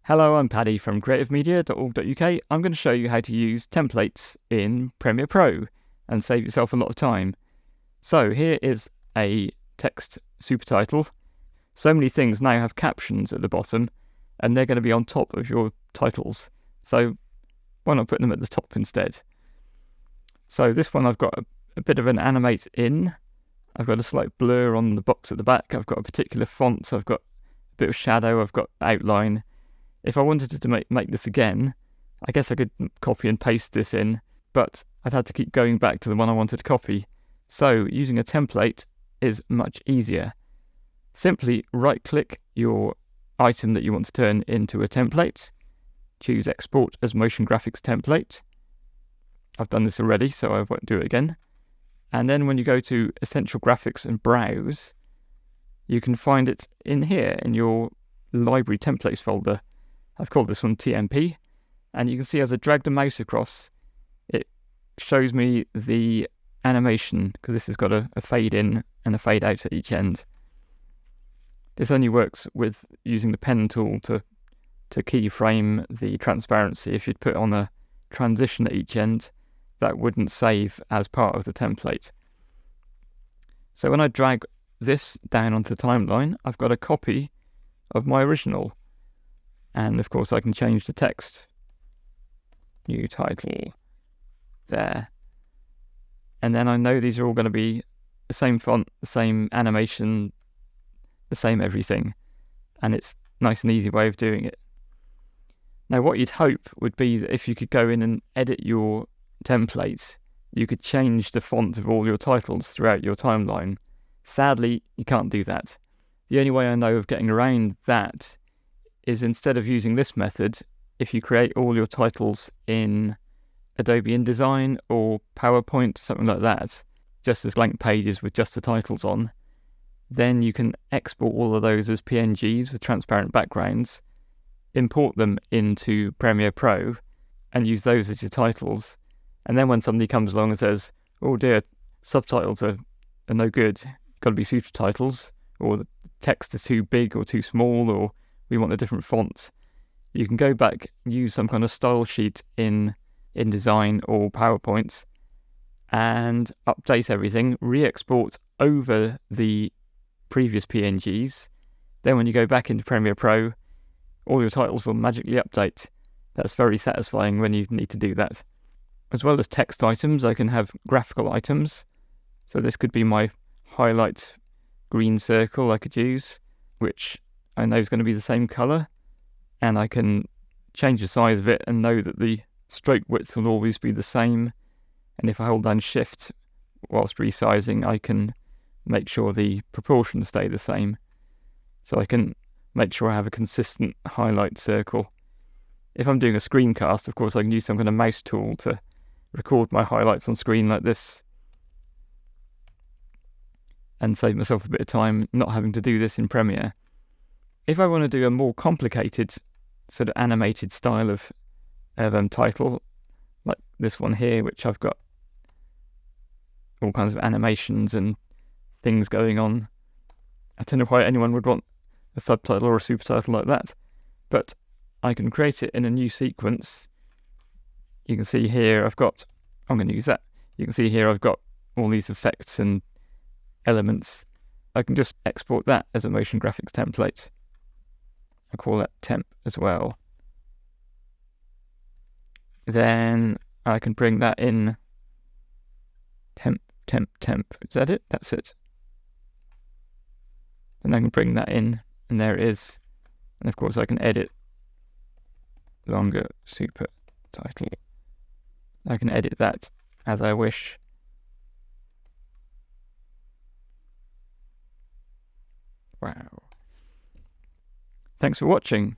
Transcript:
Hello, I'm Paddy from creativemedia.org.uk. I'm going to show you how to use templates in Premiere Pro and save yourself a lot of time. So here is a text supertitle. So many things now have captions at the bottom and they're going to be on top of your titles. So why not put them at the top instead? So this one I've got a bit of an animate in. I've got a slight blur on the box at the back. I've got a particular font. So I've got a bit of shadow. I've got outline. If I wanted to make this again, I guess I could copy and paste this in, but I'd have to keep going back to the one I wanted to copy. So using a template is much easier. Simply right-click your item that you want to turn into a template. Choose Export as Motion Graphics Template. I've done this already, so I won't do it again. And then when you go to Essential Graphics and Browse, you can find it in here in your Library Templates folder. I've called this one TMP, and you can see as I drag the mouse across, it shows me the animation, because this has got a fade in and a fade out at each end. This only works with using the pen tool to keyframe the transparency. If you'd put on a transition at each end, that wouldn't save as part of the template. So when I drag this down onto the timeline, I've got a copy of my original. And of course I can change the text. New title there. And then I know these are all going to be the same font, the same animation, the same everything. And it's a nice and easy way of doing it. Now what you'd hope would be that if you could go in and edit your templates, you could change the font of all your titles throughout your timeline. Sadly, you can't do that. The only way I know of getting around that is instead of using this method, if you create all your titles in Adobe InDesign or PowerPoint, something like that, just as blank pages with just the titles on, then you can export all of those as PNGs with transparent backgrounds, import them into Premiere Pro, and use those as your titles. And then when somebody comes along and says, oh dear, subtitles are no good, got to be supertitles, or the text is too big or too small, or we want a different font, you can go back and use some kind of style sheet in InDesign or PowerPoint and update everything, re-export over the previous PNGs. Then when you go back into Premiere Pro, all your titles will magically update. That's very satisfying when you need to do that. As well as text items, I can have graphical items. So this could be my highlight green circle I could use, which I know is going to be the same colour, and I can change the size of it and know that the stroke width will always be the same. And if I hold down Shift whilst resizing, I can make sure the proportions stay the same. So I can make sure I have a consistent highlight circle. If I'm doing a screencast, of course, I can use some kind of mouse tool to record my highlights on screen like this and save myself a bit of time not having to do this in Premiere. If I want to do a more complicated sort of animated style of title, like this one here, which I've got all kinds of animations and things going on, I don't know why anyone would want a subtitle or a supertitle like that, but I can create it in a new sequence. You can see here I'm going to use that. You can see here I've got all these effects and elements. I can just export that as a motion graphics template. I call that temp as well. Then I can bring that in. Temp. Is that it? That's it. And I can bring that in, and there it is. And of course I can edit longer super title. I can edit that as I wish. Wow. Thanks for watching.